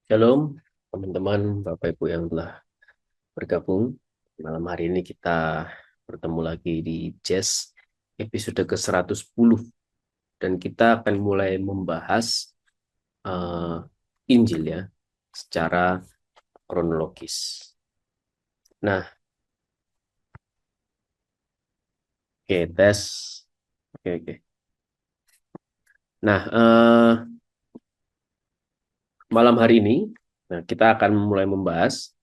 Shalom, teman-teman, Bapak Ibu yang telah bergabung. Malam hari ini kita bertemu lagi di Jazz episode ke-110 dan kita akan mulai membahas eh, Injil ya secara kronologis. Nah, oke, tes. Oke, oke. Nah, malam hari ini kita akan mulai membahas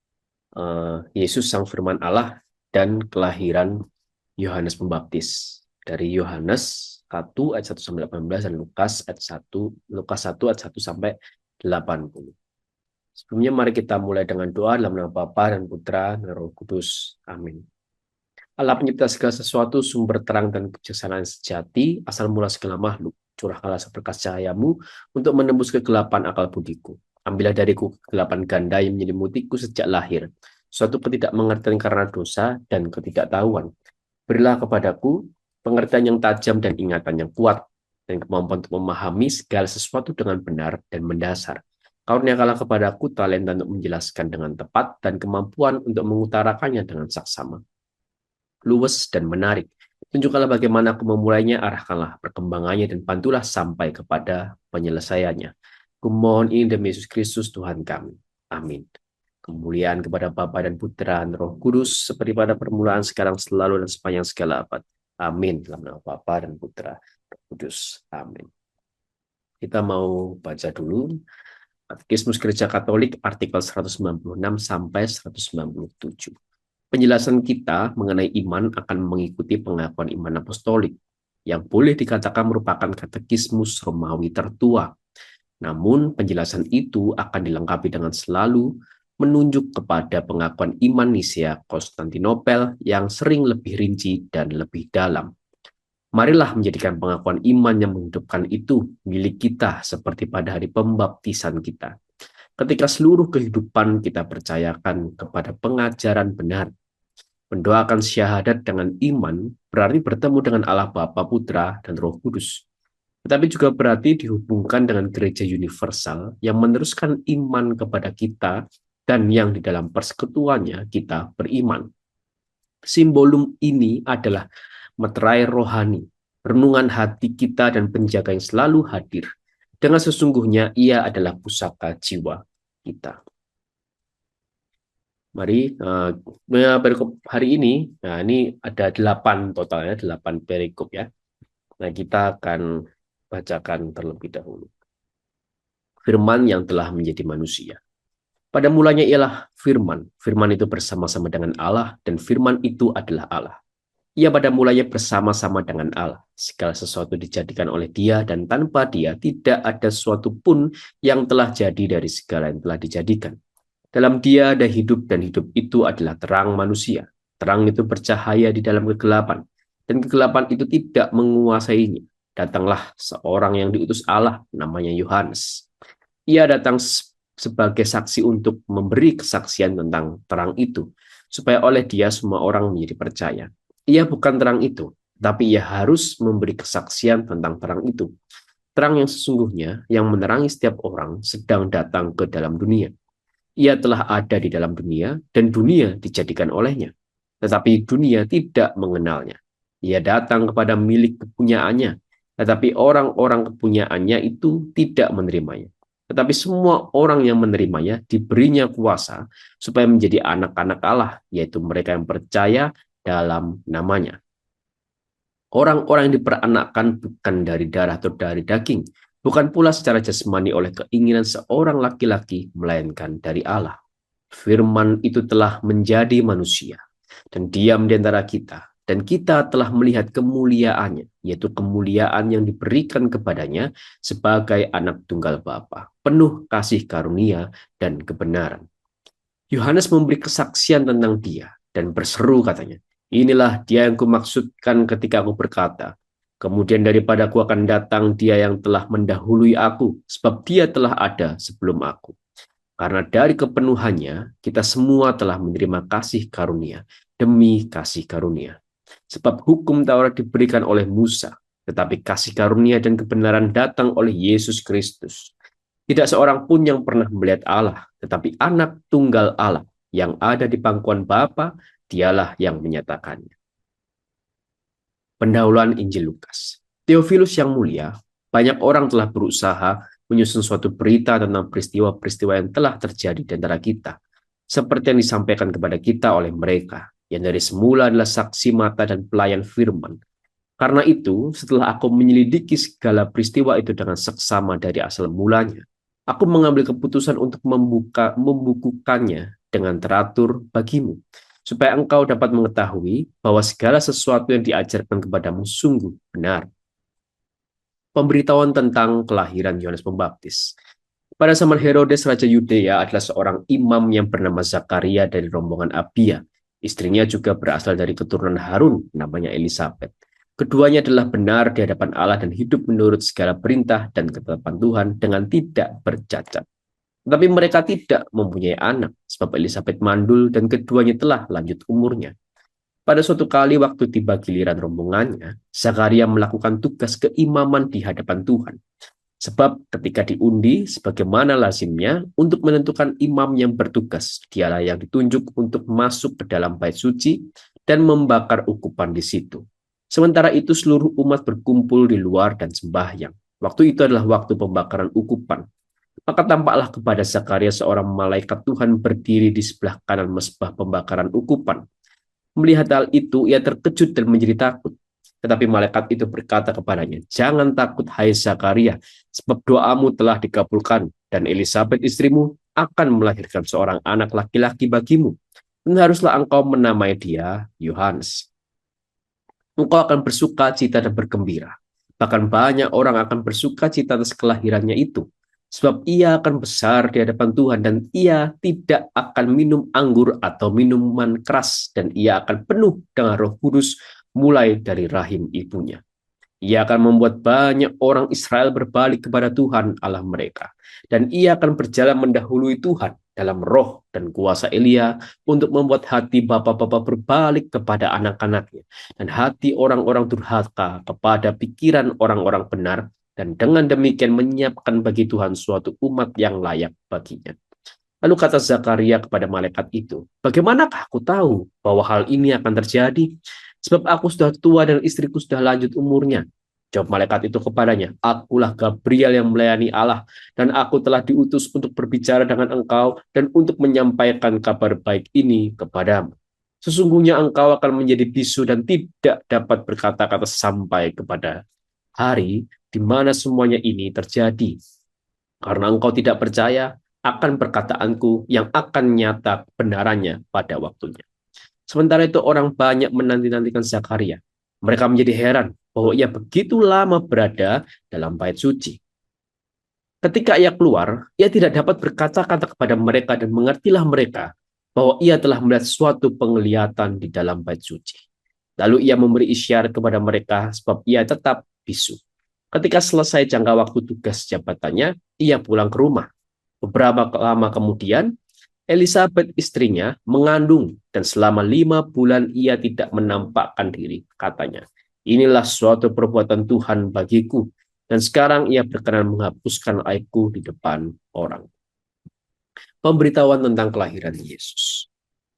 Yesus Sang Firman Allah dan kelahiran Yohanes Pembaptis. Dari Yohanes 1 ayat 1 sampai 18 dan Lukas 1 ayat 1 sampai 80. Sebelumnya mari kita mulai dengan doa dalam nama Bapa dan Putra dan Roh Kudus. Amin. Allah pencipta segala sesuatu, sumber terang dan kebijaksanaan sejati, asal mula segala makhluk. Curahkanlah seberkas cahayamu untuk menembus kegelapan akal budiku. Ambillah dariku kegelapan ganda yang menyelimutiku sejak lahir, suatu ketidakmengertian karena dosa dan ketidaktahuan. Berilah kepadaku pengertian yang tajam dan ingatan yang kuat, dan kemampuan untuk memahami segala sesuatu dengan benar dan mendasar. Karuniakanlah kepadaku talenta untuk menjelaskan dengan tepat dan kemampuan untuk mengutarakannya dengan saksama, luwes dan menarik. Tunjukkanlah bagaimana aku memulainya, arahkanlah perkembangannya, dan bantulah sampai kepada penyelesaiannya. Kumohon ini demi Yesus Kristus Tuhan kami. Amin. Kemuliaan kepada Bapa dan Putra dan Roh Kudus, seperti pada permulaan, sekarang, selalu, dan sepanjang segala abad. Amin. Dalam nama Bapa dan Putra, Roh Kudus. Amin. Kita mau baca dulu Katekismus Gereja Katolik artikel 196 sampai 197. Penjelasan kita mengenai iman akan mengikuti pengakuan iman apostolik, yang boleh dikatakan merupakan katekismus Romawi tertua. Namun, penjelasan itu akan dilengkapi dengan selalu menunjuk kepada pengakuan iman Nisea Konstantinopel yang sering lebih rinci dan lebih dalam. Marilah menjadikan pengakuan iman yang menghidupkan itu milik kita seperti pada hari pembaptisan kita. Ketika seluruh kehidupan kita percayakan kepada pengajaran benar, mendoakan syahadat dengan iman berarti bertemu dengan Allah Bapa, Putra, dan Roh Kudus. Tetapi juga berarti dihubungkan dengan gereja universal yang meneruskan iman kepada kita dan yang di dalam persekutuannya kita beriman. Simbolum ini adalah meterai rohani, renungan hati kita dan penjaga yang selalu hadir. Dengan sesungguhnya ia adalah pusaka jiwa kita. Mari perikop hari ini, nah ini ada 8 totalnya, 8 perikop ya. Nah kita akan bacakan terlebih dahulu. Firman yang telah menjadi manusia. Pada mulanya ialah firman. Firman itu bersama-sama dengan Allah, dan firman itu adalah Allah. Ia pada mulanya bersama-sama dengan Allah. Segala sesuatu dijadikan oleh Dia, dan tanpa Dia tidak ada sesuatu pun yang telah jadi dari segala yang telah dijadikan. Dalam Dia ada hidup, dan hidup itu adalah terang manusia. Terang itu bercahaya di dalam kegelapan, dan kegelapan itu tidak menguasainya. Datanglah seorang yang diutus Allah, namanya Yohanes. Ia datang sebagai saksi untuk memberi kesaksian tentang terang itu, supaya oleh Dia semua orang menjadi percaya. Ia bukan terang itu, tapi ia harus memberi kesaksian tentang terang itu. Terang yang sesungguhnya, yang menerangi setiap orang, sedang datang ke dalam dunia. Ia telah ada di dalam dunia, dan dunia dijadikan olehnya. Tetapi dunia tidak mengenalnya. Ia datang kepada milik kepunyaannya, tetapi orang-orang kepunyaannya itu tidak menerimanya. Tetapi semua orang yang menerimanya diberinya kuasa supaya menjadi anak-anak Allah, yaitu mereka yang percaya dalam namanya. Orang-orang yang diperanakkan bukan dari darah atau dari daging, bukan pula secara jasmani oleh keinginan seorang laki-laki, melainkan dari Allah. Firman itu telah menjadi manusia dan diam di antara kita, dan kita telah melihat kemuliaannya, yaitu kemuliaan yang diberikan kepadanya sebagai anak tunggal Bapa, penuh kasih karunia dan kebenaran. Yohanes memberi kesaksian tentang Dia dan berseru katanya, inilah Dia yang kumaksudkan ketika aku berkata, kemudian daripada aku akan datang Dia yang telah mendahului aku, sebab Dia telah ada sebelum aku. Karena dari kepenuhannya, kita semua telah menerima kasih karunia demi kasih karunia. Sebab hukum Taurat diberikan oleh Musa, tetapi kasih karunia dan kebenaran datang oleh Yesus Kristus. Tidak seorang pun yang pernah melihat Allah, tetapi anak tunggal Allah yang ada di pangkuan Bapa, dialah yang menyatakannya. Pendahuluan Injil Lukas. Theophilus yang mulia, banyak orang telah berusaha menyusun suatu berita tentang peristiwa-peristiwa yang telah terjadi di antara kita, seperti yang disampaikan kepada kita oleh mereka, yang dari semula adalah saksi mata dan pelayan firman. Karena itu, setelah aku menyelidiki segala peristiwa itu dengan seksama dari asal mulanya, aku mengambil keputusan untuk membukukannya dengan teratur bagimu, supaya engkau dapat mengetahui bahwa segala sesuatu yang diajarkan kepadamu sungguh benar. Pemberitahuan tentang kelahiran Yohanes Pembaptis. Pada zaman Herodes, Raja Yudea adalah seorang imam yang bernama Zakaria dari rombongan Abia. Istrinya juga berasal dari keturunan Harun, namanya Elisabet. Keduanya adalah benar di hadapan Allah dan hidup menurut segala perintah dan ketetapan Tuhan dengan tidak bercacat. Tetapi mereka tidak mempunyai anak, sebab Elisabet mandul dan keduanya telah lanjut umurnya. Pada suatu kali waktu tiba giliran rombongannya, Zakaria melakukan tugas keimaman di hadapan Tuhan. Sebab ketika diundi, sebagaimana lazimnya, untuk menentukan imam yang bertugas, dialah yang ditunjuk untuk masuk ke dalam bait suci dan membakar ukupan di situ. Sementara itu seluruh umat berkumpul di luar dan sembahyang. Waktu itu adalah waktu pembakaran ukupan. Maka tampaklah kepada Zakaria seorang malaikat Tuhan berdiri di sebelah kanan mezbah pembakaran ukupan. Melihat hal itu, ia terkejut dan menjadi takut. Tetapi malaikat itu berkata kepadanya, "Jangan takut, hai Zakaria, sebab doamu telah dikabulkan, dan Elisabet istrimu akan melahirkan seorang anak laki-laki bagimu. Dan haruslah engkau menamai dia Yohanes. Engkau akan bersuka cita dan bergembira. Bahkan banyak orang akan bersuka cita atas kelahirannya itu. Sebab ia akan besar di hadapan Tuhan dan ia tidak akan minum anggur atau minuman keras dan ia akan penuh dengan Roh Kudus mulai dari rahim ibunya. Ia akan membuat banyak orang Israel berbalik kepada Tuhan Allah mereka. Dan ia akan berjalan mendahului Tuhan dalam roh dan kuasa Elia untuk membuat hati bapak-bapak berbalik kepada anak-anaknya. Dan hati orang-orang durhaka kepada pikiran orang-orang benar. Dan dengan demikian menyiapkan bagi Tuhan suatu umat yang layak baginya. Lalu kata Zakaria kepada malaikat itu, "Bagaimanakah aku tahu bahwa hal ini akan terjadi? Sebab aku sudah tua dan istriku sudah lanjut umurnya." Jawab malaikat itu kepadanya, "Akulah Gabriel yang melayani Allah, dan aku telah diutus untuk berbicara dengan engkau dan untuk menyampaikan kabar baik ini kepadamu. Sesungguhnya engkau akan menjadi bisu dan tidak dapat berkata-kata sampai kepada hari di mana semuanya ini terjadi. Karena engkau tidak percaya akan perkataanku yang akan nyata kebenarannya pada waktunya." Sementara itu orang banyak menanti-nantikan Zakaria. Mereka menjadi heran bahwa ia begitu lama berada dalam bait suci. Ketika ia keluar, ia tidak dapat berkata-kata kepada mereka dan mengertilah mereka bahwa ia telah melihat suatu penglihatan di dalam bait suci. Lalu ia memberi isyarat kepada mereka sebab ia tetap bisu. Ketika selesai jangka waktu tugas jabatannya, ia pulang ke rumah. Beberapa lama kemudian, Elisabet istrinya mengandung dan selama 5 bulan ia tidak menampakkan diri, katanya. "Inilah suatu perbuatan Tuhan bagiku, dan sekarang ia berkenan menghapuskan aibku di depan orang." Pemberitahuan tentang kelahiran Yesus.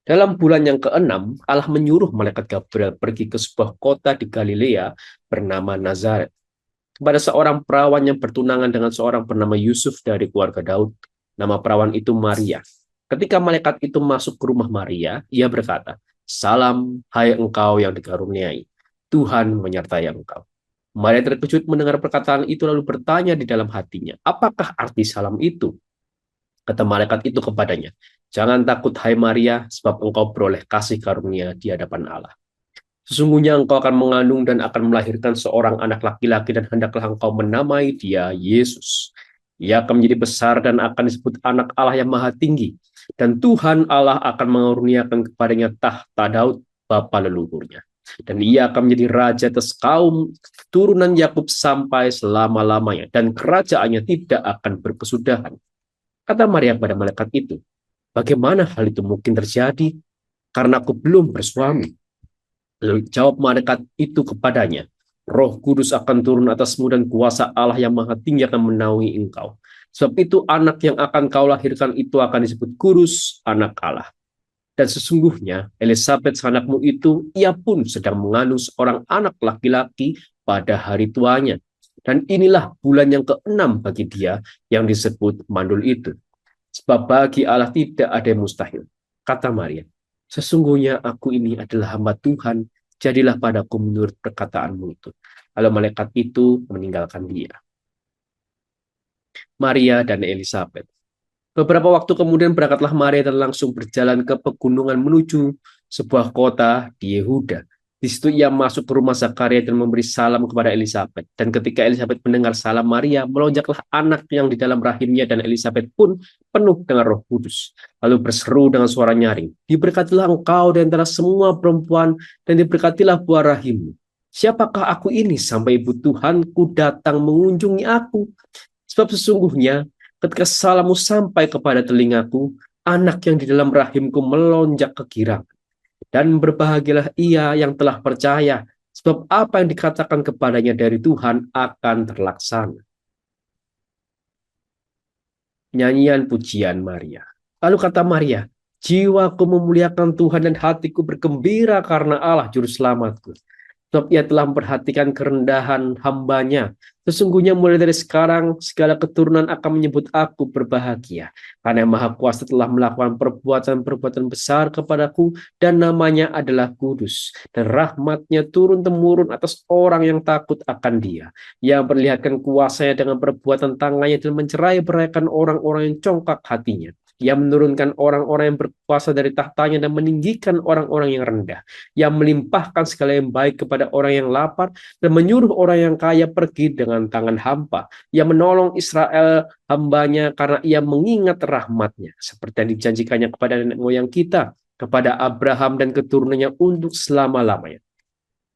Dalam bulan yang ke-6, Allah menyuruh malaikat Gabriel pergi ke sebuah kota di Galilea bernama Nazaret, kepada seorang perawan yang bertunangan dengan seorang bernama Yusuf dari keluarga Daud. Nama perawan itu Maria. Ketika malaikat itu masuk ke rumah Maria, ia berkata, "Salam, hai engkau yang dikaruniai, Tuhan menyertai engkau." Maria terkejut mendengar perkataan itu lalu bertanya di dalam hatinya, "Apakah arti salam itu?" Kata malaikat itu kepadanya, "Jangan takut, hai Maria, sebab engkau beroleh kasih karunia di hadapan Allah. Sesungguhnya engkau akan mengandung dan akan melahirkan seorang anak laki-laki dan hendaklah engkau menamai dia Yesus. Ia akan menjadi besar dan akan disebut anak Allah yang maha tinggi. Dan Tuhan Allah akan mengaruniakan kepadanya tahta Daud, bapa leluhurnya. Dan ia akan menjadi raja atas kaum keturunan Yakub sampai selama-lamanya. Dan kerajaannya tidak akan berkesudahan." Kata Maria kepada malaikat itu, "Bagaimana hal itu mungkin terjadi? Karena aku belum bersuami." Lalu jawab malaikat itu kepadanya, "Roh Kudus akan turun atasmu dan kuasa Allah yang maha tinggi akan menaungi engkau. Sebab itu anak yang akan kau lahirkan itu akan disebut kudus, anak Allah. Dan sesungguhnya Elisabet anakmu itu, ia pun sedang mengandung seorang anak laki-laki pada hari tuanya. Dan inilah bulan yang keenam bagi dia yang disebut mandul itu. Sebab bagi Allah tidak ada yang mustahil. Kata Maria, sesungguhnya aku ini adalah hamba Tuhan, jadilah padaku menurut perkataanmu itu. Lalu malaikat itu meninggalkan dia. Maria dan Elisabet. Beberapa waktu kemudian berangkatlah Maria dan langsung berjalan ke pegunungan menuju sebuah kota di Yehuda. Di situ ia masuk ke rumah Zakaria dan memberi salam kepada Elisabet. Dan ketika Elisabet mendengar salam Maria, melonjaklah anak yang di dalam rahimnya dan Elisabet pun penuh dengan Roh Kudus. Lalu berseru dengan suara nyaring, diberkatilah engkau di antara semua perempuan dan diberkatilah buah rahimmu. Siapakah aku ini sampai ibu Tuhanku datang mengunjungi aku? Sebab sesungguhnya ketika salammu sampai kepada telingaku, anak yang di dalam rahimku melonjak kegirang. Dan berbahagialah ia yang telah percaya, sebab apa yang dikatakan kepadanya dari Tuhan akan terlaksana. Nyanyian pujian Maria. Lalu kata Maria, jiwaku memuliakan Tuhan dan hatiku bergembira karena Allah juru selamatku. Sebab ia telah memperhatikan kerendahan hambanya. Sesungguhnya mulai dari sekarang, segala keturunan akan menyebut aku berbahagia. Karena yang Maha Kuasa telah melakukan perbuatan-perbuatan besar kepadaku, dan namanya adalah kudus. Dan rahmatnya turun-temurun atas orang yang takut akan dia. Yang memperlihatkan kuasanya dengan perbuatan tangannya dan mencerai-beraikan orang-orang yang congkak hatinya. Yang menurunkan orang-orang yang berkuasa dari tahtanya dan meninggikan orang-orang yang rendah, yang melimpahkan segala yang baik kepada orang yang lapar dan menyuruh orang yang kaya pergi dengan tangan hampa, yang menolong Israel hambanya karena ia mengingat rahmatnya seperti yang dijanjikannya kepada nenek moyang kita, kepada Abraham dan keturunannya untuk selama-lamanya.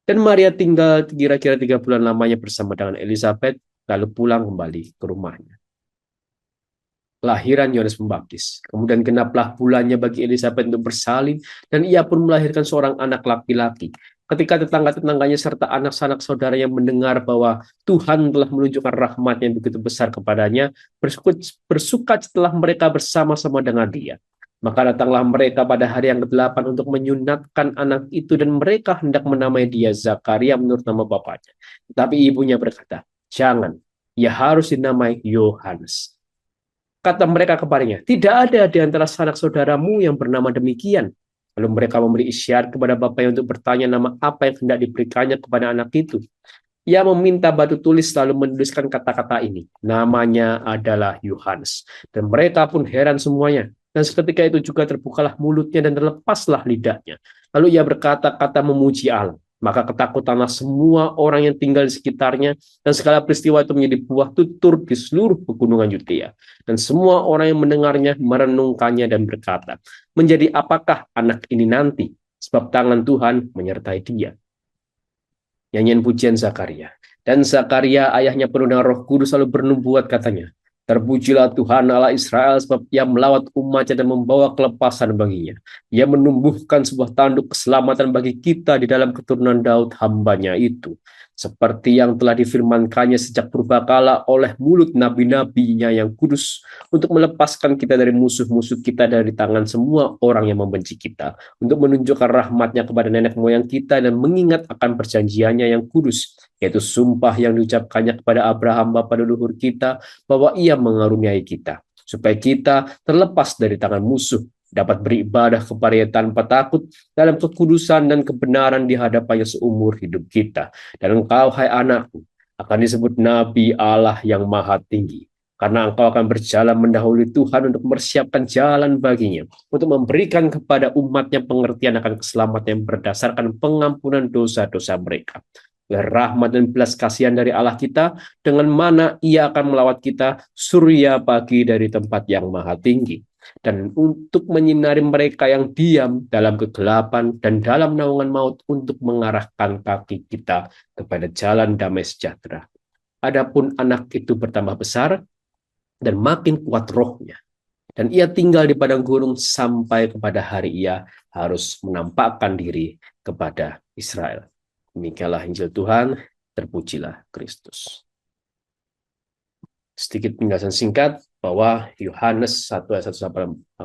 Dan Maria tinggal kira-kira 3 bulan lamanya bersama dengan Elisabet, lalu pulang kembali ke rumahnya. Lahiran Yohanes Pembaptis. Kemudian genaplah bulannya bagi Elisabet untuk bersalin, dan ia pun melahirkan seorang anak laki-laki. Ketika tetangga-tetangganya serta anak-anak saudaranya mendengar bahwa Tuhan telah menunjukkan rahmat-Nya yang begitu besar kepadanya, bersuka setelah mereka bersama-sama dengan dia. Maka datanglah mereka pada hari yang ke-8 untuk menyunatkan anak itu, dan mereka hendak menamai dia Zakaria menurut nama bapaknya. Tetapi ibunya berkata, jangan, ia harus dinamai Yohanes. Kata mereka kepadanya, tidak ada di antara sanak saudaramu yang bernama demikian. Lalu mereka memberi isyarat kepada bapaknya untuk bertanya nama apa yang hendak diberikannya kepada anak itu. Ia meminta batu tulis lalu menuliskan kata-kata ini. Namanya adalah Yohanes. Dan mereka pun heran semuanya. Dan seketika itu juga terbukalah mulutnya dan terlepaslah lidahnya. Lalu ia berkata-kata memuji Allah. Maka ketakutanlah semua orang yang tinggal di sekitarnya, dan segala peristiwa itu menjadi buah tutur di seluruh pegunungan Yudea. Dan semua orang yang mendengarnya merenungkannya dan berkata, menjadi apakah anak ini nanti? Sebab tangan Tuhan menyertai dia. Nyanyian pujian Zakaria. Dan Zakaria ayahnya penuh dengan Roh Kudus lalu bernubuat katanya, terpujilah Tuhan Allah Israel sebab ia melawat umatnya dan membawa kelepasan baginya. Ia menumbuhkan sebuah tanduk keselamatan bagi kita di dalam keturunan Daud hambanya itu. Seperti yang telah difirmankannya sejak purbakala oleh mulut nabi-nabinya yang kudus, untuk melepaskan kita dari musuh-musuh kita dari tangan semua orang yang membenci kita, untuk menunjukkan rahmatnya kepada nenek moyang kita dan mengingat akan perjanjiannya yang kudus, yaitu sumpah yang diucapkannya kepada Abraham bapa leluhur kita, bahwa ia mengaruniai kita, supaya kita terlepas dari tangan musuh, dapat beribadah kepadanya tanpa takut dalam kekudusan dan kebenaran di hadapannya seumur hidup kita. Dan engkau, hai anakku, akan disebut Nabi Allah yang Maha Tinggi, karena engkau akan berjalan mendahului Tuhan untuk mempersiapkan jalan baginya, untuk memberikan kepada umatnya pengertian akan keselamatan yang berdasarkan pengampunan dosa-dosa mereka. Rahmat dan belas kasihan dari Allah kita, dengan mana ia akan melawat kita surya pagi dari tempat yang maha tinggi, dan untuk menyinari mereka yang diam dalam kegelapan dan dalam naungan maut, untuk mengarahkan kaki kita kepada jalan damai sejahtera. Adapun anak itu bertambah besar dan makin kuat rohnya, dan ia tinggal di padang gurun sampai kepada hari ia harus menampakkan diri kepada Israel. Demikianlah Injil Tuhan, terpujilah Kristus. Sedikit penjelasan singkat, bahwa Yohanes 1 ayat 1-18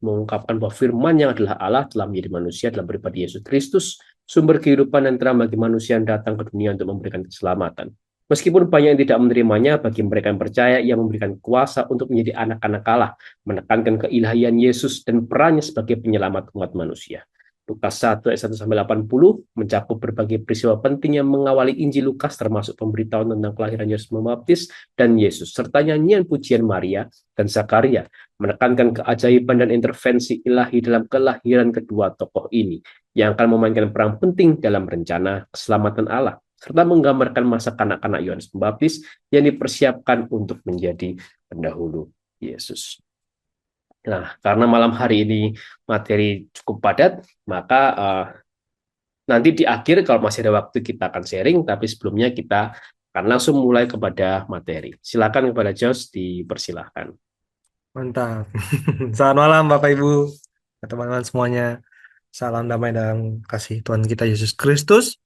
mengungkapkan bahwa firman yang adalah Allah telah menjadi manusia dalam pribadi Yesus Kristus, sumber kehidupan dan terang bagi manusia yang datang ke dunia untuk memberikan keselamatan. Meskipun banyak yang tidak menerimanya, bagi mereka yang percaya, ia memberikan kuasa untuk menjadi anak-anak Allah, menekankan keilahian Yesus dan perannya sebagai penyelamat umat manusia. Lukas 1 ayat 1-80 mencakup berbagai peristiwa penting yang mengawali Injil Lukas, termasuk pemberitahuan tentang kelahiran Yesus Pembaptis dan Yesus, serta nyanyian pujian Maria dan Zakaria, menekankan keajaiban dan intervensi ilahi dalam kelahiran kedua tokoh ini, yang akan memainkan peran penting dalam rencana keselamatan Allah, serta menggambarkan masa kanak-kanak Yohanes Pembaptis yang dipersiapkan untuk menjadi pendahulu Yesus. Nah, karena malam hari ini materi cukup padat, maka nanti di akhir kalau masih ada waktu kita akan sharing, tapi sebelumnya kita akan langsung mulai kepada materi. Silakan kepada Jos, dipersilahkan. Mantap. Selamat malam Bapak Ibu, teman-teman semuanya. Salam damai dalam kasih Tuhan kita Yesus Kristus.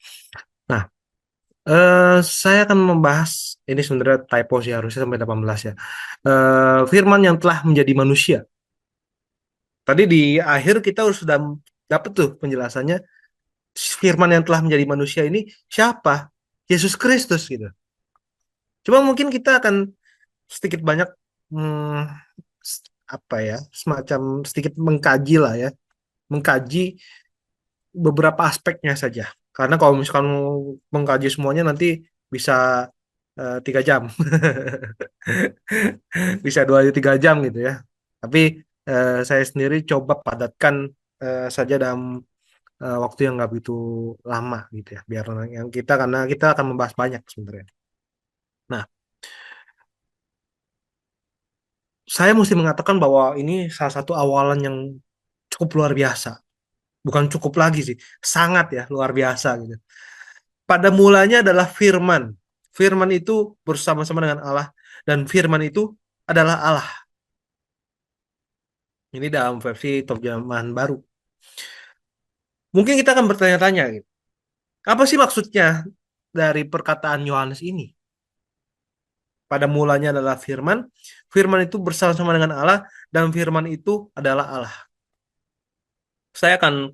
Nah, saya akan membahas ini sebenarnya typo sih harusnya sampai 18 ya. Firman yang telah menjadi manusia. Tadi di akhir kita sudah dapat tuh penjelasannya. Firman yang telah menjadi manusia ini siapa? Yesus Kristus gitu. Cuma mungkin kita akan sedikit banyak apa ya, semacam sedikit mengkaji lah ya, mengkaji beberapa aspeknya saja. Karena kalau misalkan mengkaji semuanya nanti bisa 3 jam, bisa 2 3 jam gitu ya. Tapi saya sendiri coba padatkan saja dalam waktu yang nggak begitu lama gitu ya. Biar yang kita karena kita akan membahas banyak sebenarnya. Nah, saya mesti mengatakan bahwa ini salah satu awalan yang cukup luar biasa. Bukan cukup lagi sih, sangat ya luar biasa gitu. Pada mulanya adalah firman. Firman itu bersama-sama dengan Allah dan firman itu adalah Allah. Ini dalam versi terjemahan baru. Mungkin kita akan bertanya-tanya gitu. Apa sih maksudnya dari perkataan Yohanes ini? Pada mulanya adalah firman. Firman itu bersama-sama dengan Allah dan firman itu adalah Allah. Saya akan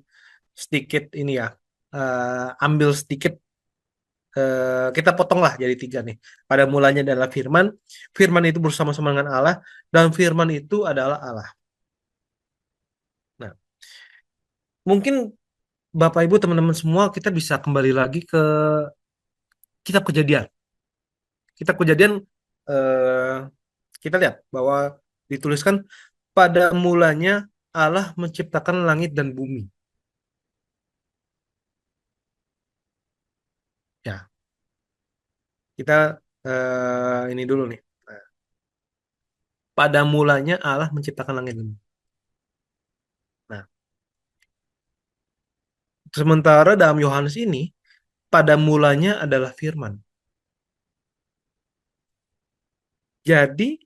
sedikit ini ya, ambil sedikit, kita potonglah jadi 3 nih. Pada mulanya adalah firman, firman itu bersama-sama dengan Allah, dan firman itu adalah Allah. Nah, mungkin Bapak Ibu teman-teman semua kita bisa kembali lagi ke kitab Kejadian. Kitab Kejadian, eh, kita lihat bahwa dituliskan pada mulanya Allah menciptakan langit dan bumi. Ya, kita ini dulu nih. Nah, pada mulanya Allah menciptakan langit dan bumi. Nah, sementara dalam Yohanes ini pada mulanya adalah firman. Jadi,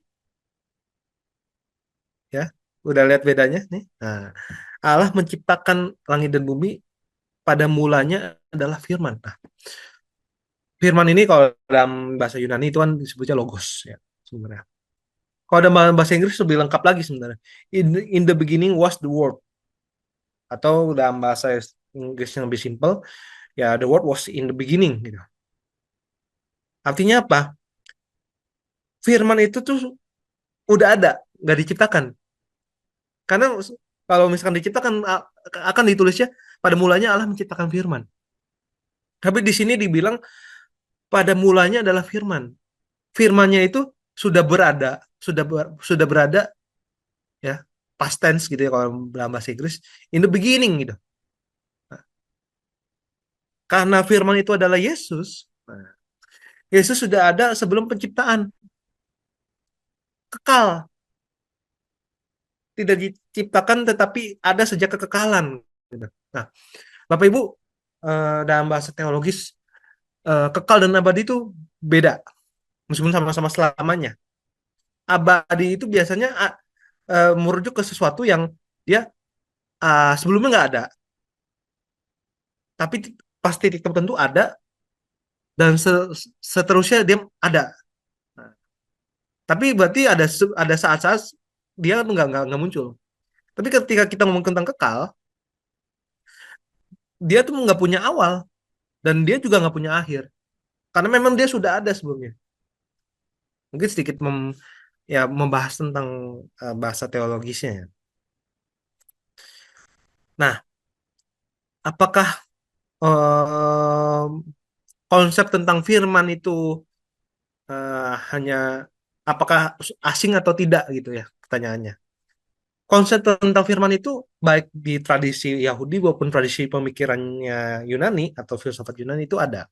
ya, udah lihat bedanya nih. Nah, Allah menciptakan langit dan bumi pada mulanya adalah firman. Nah, firman ini kalau dalam bahasa Yunani itu kan disebutnya logos ya sebenarnya. Kalau dalam bahasa Inggris lebih lengkap lagi sebenarnya. In the beginning was the word, atau dalam bahasa Inggris yang lebih simpel ya the word was in the beginning gitu. Artinya apa? Firman itu tuh udah ada, nggak diciptakan. Karena kalau misalkan diciptakan akan ditulisnya pada mulanya Allah menciptakan firman. Tapi di sini dibilang pada mulanya adalah firman. Firmannya itu sudah berada, sudah berada ya, past tense gitu ya kalau dalam bahasa Inggris, in the beginning gitu. Nah, karena firman itu adalah Yesus, nah, Yesus sudah ada sebelum penciptaan, kekal, tidak diciptakan tetapi ada sejak kekekalan gitu. Nah, Bapak Ibu, dalam bahasa teologis, kekal dan abadi itu beda meskipun sama-sama selamanya. Abadi itu biasanya merujuk ke sesuatu yang dia sebelumnya nggak ada, tapi pas titik tertentu ada dan seterusnya dia ada. Nah, Tapi berarti ada saat-saat dia nggak muncul. Tapi ketika kita ngomong tentang kekal, dia tuh nggak punya awal dan dia juga nggak punya akhir. Karena memang dia sudah ada sebelumnya. Mungkin sedikit ya membahas tentang bahasa teologisnya ya. Nah, apakah em, konsep tentang firman itu hanya apakah asing atau tidak gitu ya pertanyaannya. Konsep tentang firman itu baik di tradisi Yahudi maupun tradisi pemikirannya Yunani atau filsafat Yunani itu ada.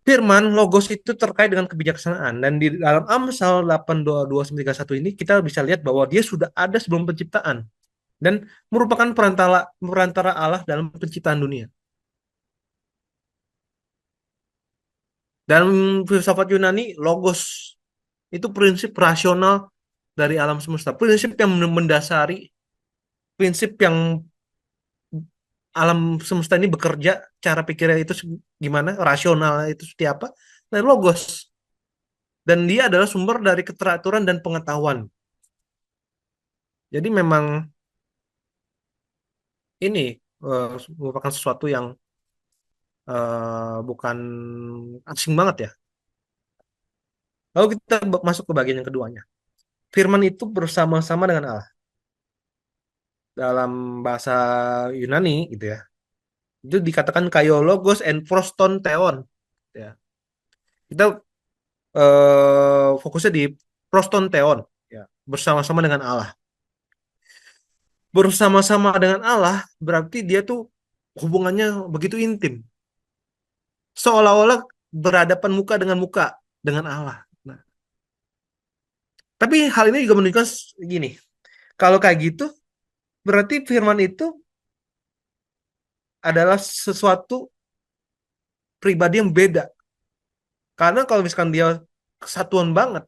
Firman logos itu terkait dengan kebijaksanaan dan di dalam Amsal 8:22-31 ini kita bisa lihat bahwa dia sudah ada sebelum penciptaan dan merupakan perantara perantara Allah dalam penciptaan dunia. Dalam filsafat Yunani, logos itu prinsip rasional dari alam semesta, prinsip yang mendasari, prinsip yang alam semesta ini bekerja, cara pikirnya itu gimana, rasional itu seperti apa, dan logos. Dan dia adalah sumber dari keteraturan dan pengetahuan. Jadi memang ini merupakan sesuatu yang bukan asing banget ya. Lalu kita masuk ke bagian yang keduanya. Firman itu bersama-sama dengan Allah. Dalam bahasa Yunani gitu ya. Itu dikatakan kaiologos and proston theon. Ya. Kita fokusnya di proston theon. Ya. Bersama-sama dengan Allah. Bersama-sama dengan Allah berarti dia tuh hubungannya begitu intim. Seolah-olah berhadapan muka dengan Allah. Nah, tapi hal ini juga menunjukkan gini. Kalau kayak gitu, berarti firman itu adalah sesuatu pribadi yang beda. Karena kalau misalkan dia kesatuan banget,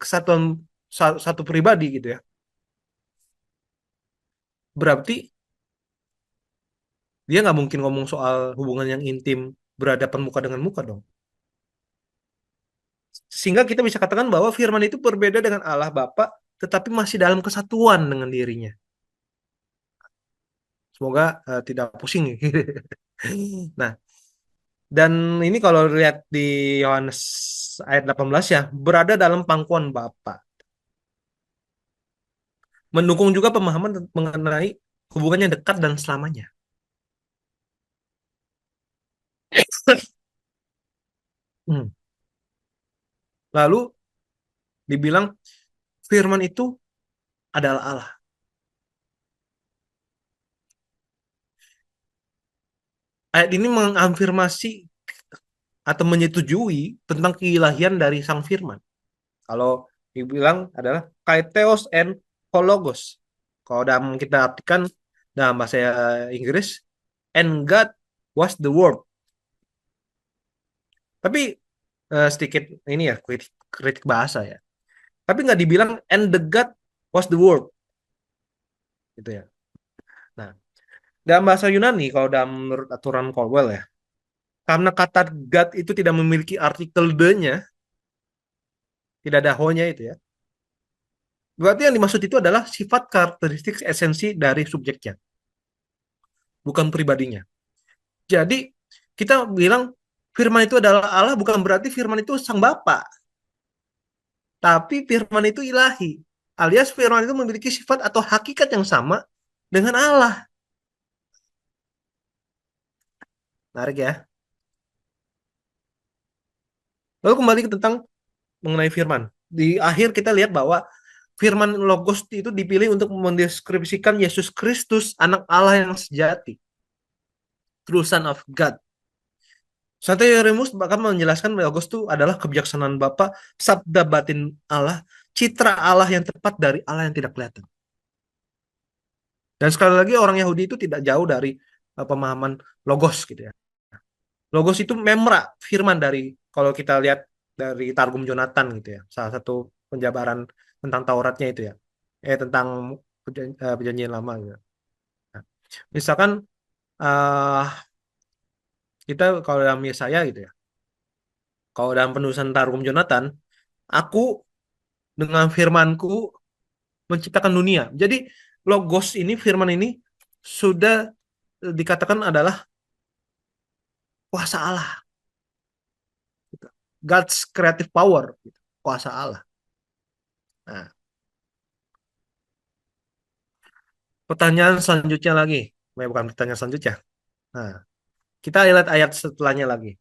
kesatuan satu pribadi gitu ya, berarti dia nggak mungkin ngomong soal hubungan yang intim berhadapan muka dengan muka dong. Sehingga kita bisa katakan bahwa firman itu berbeda dengan Allah Bapa, tetapi masih dalam kesatuan dengan dirinya. Semoga tidak pusing. Nah, dan ini kalau lihat di Yohanes ayat 18 ya, berada dalam pangkuan Bapa. Mendukung juga pemahaman mengenai hubungannya dekat dan selamanya. Hmm. Lalu dibilang firman itu adalah Allah. Ayat ini mengafirmasi atau menyetujui tentang keilahian dari sang firman. Kalau dibilang adalah kaiteos and hologos. Kalau dalam kita artikan dalam bahasa Inggris, and God was the word. Tapi sedikit ini ya kritik bahasa ya. Tapi nggak dibilang and the God was the word gitu ya. Nah, dalam bahasa Yunani kalau dalam menurut aturan Caldwell ya, karena kata God itu tidak memiliki artikel the-nya, tidak ada ho-nya itu ya. Berarti yang dimaksud itu adalah sifat karakteristik esensi dari subjeknya, bukan pribadinya. Jadi kita bilang firman itu adalah Allah bukan berarti firman itu sang Bapa, tapi firman itu ilahi. Alias firman itu memiliki sifat atau hakikat yang sama dengan Allah. Menarik ya. Lalu kembali ke tentang mengenai firman. Di akhir kita lihat bahwa firman logos itu dipilih untuk mendeskripsikan Yesus Kristus, anak Allah yang sejati, true son of God. Santo Yeremus bahkan menjelaskan logos itu adalah kebijaksanaan Bapa, sabda batin Allah, citra Allah yang tepat dari Allah yang tidak kelihatan. Dan sekali lagi orang Yahudi itu tidak jauh dari pemahaman logos gitu ya. Logos itu memra, firman dari kalau kita lihat dari Targum Jonathan gitu ya, salah satu penjabaran tentang Tauratnya itu ya, tentang perjanjian lama gitu. Nah, misalkan eh kita kalau dalam Yesaya gitu ya, kalau dalam penulisan Targum Jonathan Aku dengan firmanku menciptakan dunia. Jadi logos ini, firman ini sudah dikatakan adalah kuasa Allah, gitu. God's creative power, gitu. Kuasa Allah. Nah, pertanyaan selanjutnya lagi. Bukan pertanyaan selanjutnya. Nah, kita lihat ayat setelahnya lagi.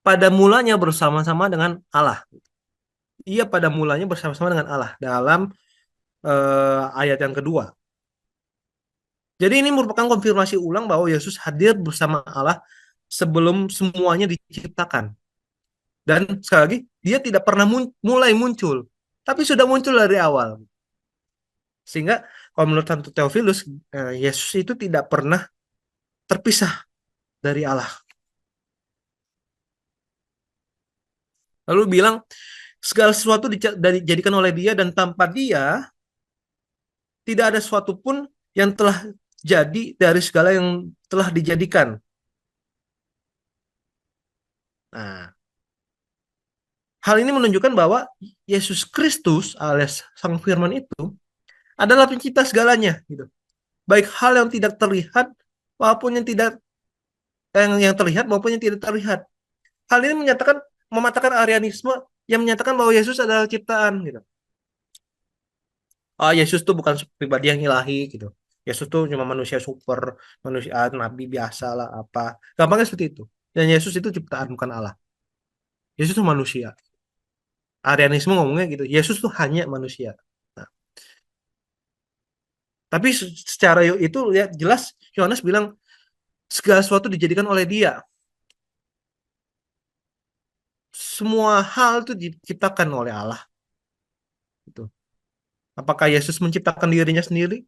Pada mulanya bersama-sama dengan Allah. Ia pada mulanya bersama-sama dengan Allah dalam ayat yang kedua. Jadi ini merupakan konfirmasi ulang bahwa Yesus hadir bersama Allah sebelum semuanya diciptakan. Dan sekali lagi, dia tidak pernah mulai muncul, tapi sudah muncul dari awal. Sehingga kalau menurut Santo Theophilus, Yesus itu tidak pernah terpisah dari Allah. Lalu bilang, segala sesuatu dijadikan oleh dia dan tanpa dia, tidak ada sesuatu pun yang telah jadi dari segala yang telah dijadikan. Nah, hal ini menunjukkan bahwa Yesus Kristus alias Sang Firman itu adalah pencipta segalanya, gitu. Baik hal yang tidak terlihat maupun yang tidak yang terlihat maupun yang tidak terlihat. Hal ini mematahkan Arianisme yang menyatakan bahwa Yesus adalah ciptaan, gitu. Ah, Yesus tuh bukan pribadi yang ilahi, gitu. Yesus tuh cuma manusia super, manusia nabi biasa lah apa. Gampangnya seperti itu. Dan Yesus itu ciptaan bukan Allah. Yesus tuh manusia. Arianisme ngomongnya gitu. Yesus tuh hanya manusia. Nah, tapi secara itu lihat jelas Yohanes bilang segala sesuatu dijadikan oleh dia. Semua hal itu diciptakan oleh Allah. Gitu. Apakah Yesus menciptakan dirinya sendiri?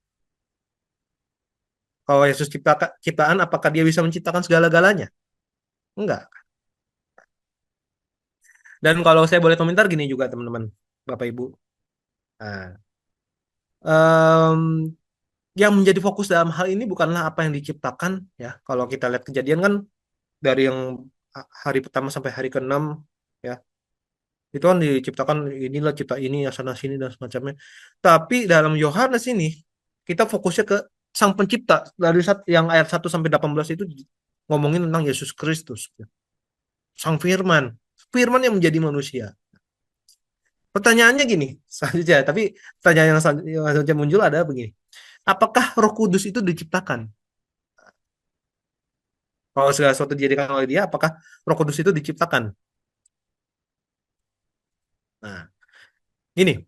Kalau Yesus ciptaan, apakah dia bisa menciptakan segala-galanya? Enggak. Dan kalau saya boleh komentar gini juga teman-teman, Bapak Ibu. Nah, em, yang menjadi fokus dalam hal ini bukanlah apa yang diciptakan, ya. Kalau kita lihat kejadian kan dari yang hari pertama sampai hari ke-6, ya, itu kan diciptakan inilah cipta ini, sana sini dan semacamnya. Tapi dalam Yohanes ini kita fokusnya ke Sang Pencipta dari yang ayat 1 sampai 18 itu ngomongin tentang Yesus Kristus, ya. Sang Firman, Firman yang menjadi manusia. Pertanyaannya gini, selanjutnya, tapi pertanyaan yang selanjutnya muncul adalah begini. Apakah Roh Kudus itu diciptakan? Kalau segala sesuatu dijadikan oleh dia, apakah Roh Kudus itu diciptakan? Nah, ini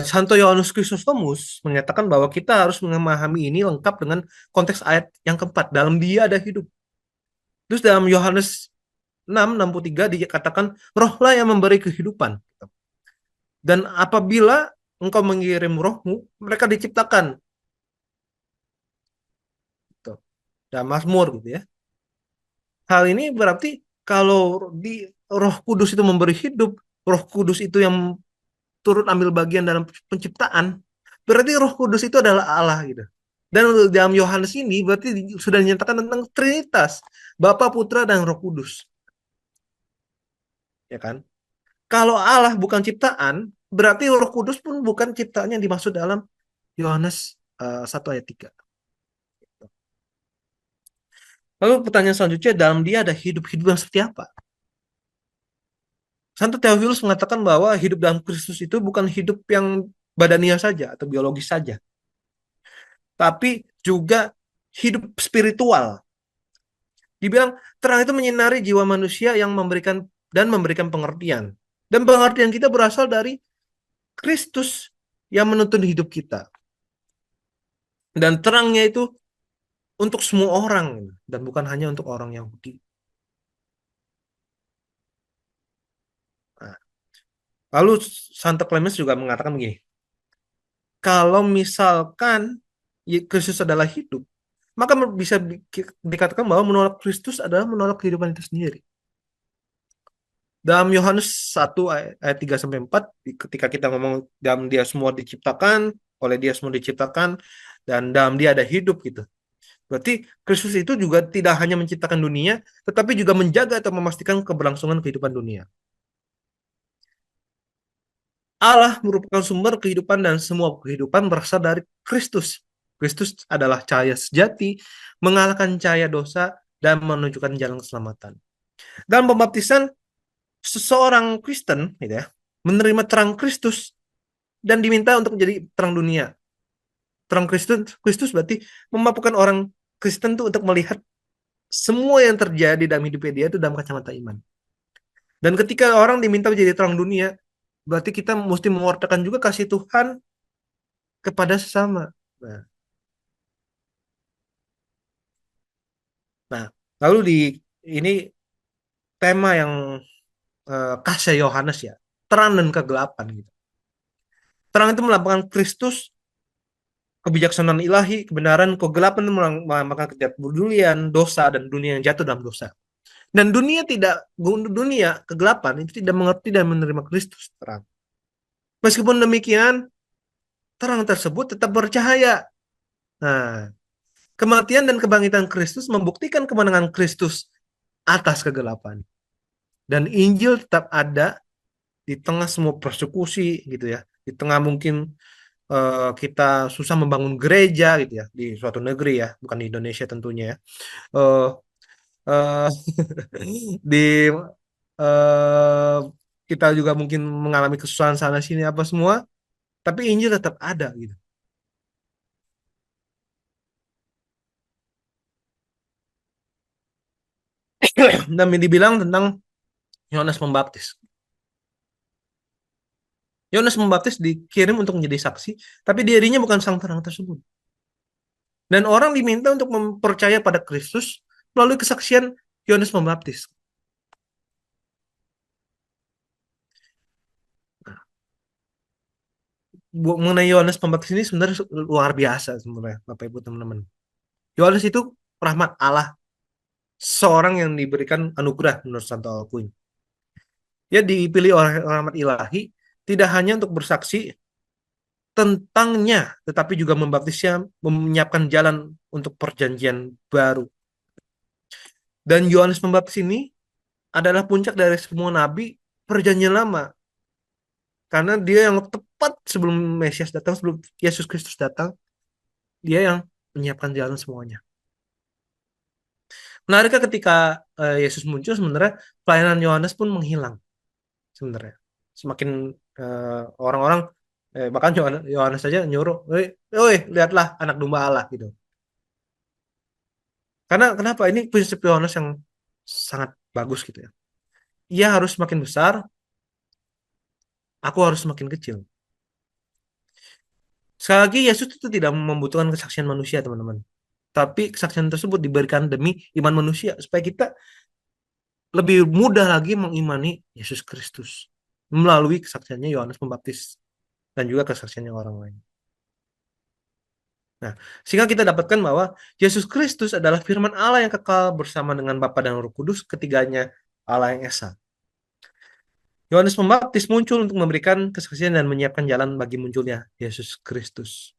Santo Yohanes Chrysostomus menyatakan bahwa kita harus memahami ini lengkap dengan konteks ayat yang keempat. Dalam dia ada hidup. Terus dalam Yohanes 6:63 dikatakan, rohlah yang memberi kehidupan. Dan apabila engkau mengirim rohmu, mereka diciptakan. Gitu. Dan Mazmur gitu ya. Hal ini berarti kalau di Roh Kudus itu memberi hidup, Roh Kudus itu yang turut ambil bagian dalam penciptaan, berarti Roh Kudus itu adalah Allah gitu. Dan dalam Yohanes ini berarti sudah dinyatakan tentang Trinitas, Bapa, Putra, dan Roh Kudus, ya kan? Kalau Allah bukan ciptaan, berarti Roh Kudus pun bukan ciptaan yang dimaksud dalam Yohanes 1 ayat 3. Lalu pertanyaan selanjutnya, dalam dia ada hidup-hidup yang seperti apa? Santo Theophilus mengatakan bahwa hidup dalam Kristus itu bukan hidup yang badania saja atau biologis saja, tapi juga hidup spiritual. Dibilang terang itu menyinari jiwa manusia yang memberikan pengertian. Dan pengertian kita berasal dari Kristus yang menuntun hidup kita. Dan terangnya itu untuk semua orang dan bukan hanya untuk orang Yahudi. Nah, lalu Santo Clemens juga mengatakan begini, kalau misalkan Kristus adalah hidup, maka bisa dikatakan bahwa menolak Kristus adalah menolak kehidupan itu sendiri. Dalam Yohanes 1 ayat 3 sampai 4, ketika kita ngomong dalam dia semua diciptakan, oleh dia semua diciptakan, dan dalam dia ada hidup gitu. Berarti Kristus itu juga tidak hanya menciptakan dunia, tetapi juga menjaga atau memastikan keberlangsungan kehidupan dunia. Allah merupakan sumber kehidupan dan semua kehidupan berasal dari Kristus. Kristus adalah cahaya sejati, mengalahkan cahaya dosa, dan menunjukkan jalan keselamatan. Dalam pembaptisan, seseorang Kristen gitu ya, menerima terang Kristus dan diminta untuk menjadi terang dunia. Terang Kristus, Kristus berarti memampukan orang Kristen itu untuk melihat semua yang terjadi dalam hidupnya dia itu dalam kacamata iman. Dan ketika orang diminta menjadi terang dunia, berarti kita mesti mewartakan juga kasih Tuhan kepada sesama. Nah, nah, lalu di ini tema yang kasih Yohanes ya, terang dan kegelapan gitu. Terang itu melambangkan Kristus, kebijaksanaan ilahi, kebenaran, kegelapan itu melambangkan ketidakpedulian, dosa dan dunia yang jatuh dalam dosa. Dan dunia kegelapan itu tidak mengerti dan menerima Kristus terang. Meskipun demikian, terang tersebut tetap bercahaya. Nah, kematian dan kebangkitan Kristus membuktikan kemenangan Kristus atas kegelapan. Dan Injil tetap ada di tengah semua persekusi gitu ya. Di tengah mungkin kita susah membangun gereja gitu ya di suatu negeri ya, bukan di Indonesia tentunya ya. Eh, eh, di eh, kita juga mungkin mengalami kesusahan sana sini apa semua, tapi Injil tetap ada gitu. Dan dibilang tentang Yohanes Pembaptis. Yohanes Pembaptis dikirim untuk menjadi saksi, tapi dirinya bukan sang terang tersebut. Dan orang diminta untuk mempercaya pada Kristus melalui kesaksian Yohanes Pembaptis. Mengenai Yohanes Pembaptis ini sebenarnya luar biasa sebenarnya, Bapak Ibu teman-teman. Yohanes itu rahmat Allah, seorang yang diberikan anugerah menurut Santo Alkuin. Dia dipilih oleh rahmat ilahi tidak hanya untuk bersaksi tentangnya, tetapi juga membaptisnya, menyiapkan jalan untuk perjanjian baru. Dan Yohanes Pembaptis ini adalah puncak dari semua nabi perjanjian lama. Karena dia yang tepat sebelum Mesias datang, sebelum Yesus Kristus datang, dia yang menyiapkan jalan semuanya. Menariknya ketika Yesus muncul, sebenarnya pelayanan Yohanes pun menghilang sebenarnya. Semakin orang-orang, bahkan Yohanes saja nyuruh, "Woi, lihatlah anak domba Allah," gitu. Karena kenapa? Ini prinsip Yohanes yang sangat bagus gitu ya. Ia harus semakin besar, aku harus semakin kecil. Sekali lagi, Yesus itu tidak membutuhkan kesaksian manusia, teman-teman. Tapi kesaksian tersebut diberikan demi iman manusia, supaya kita lebih mudah lagi mengimani Yesus Kristus melalui kesaksiannya Yohanes Pembaptis dan juga kesaksiannya orang lain. Nah, sehingga kita dapatkan bahwa Yesus Kristus adalah firman Allah yang kekal bersama dengan Bapa dan Roh Kudus, ketiganya Allah yang esa. Yohanes Pembaptis muncul untuk memberikan kesaksian dan menyiapkan jalan bagi munculnya Yesus Kristus.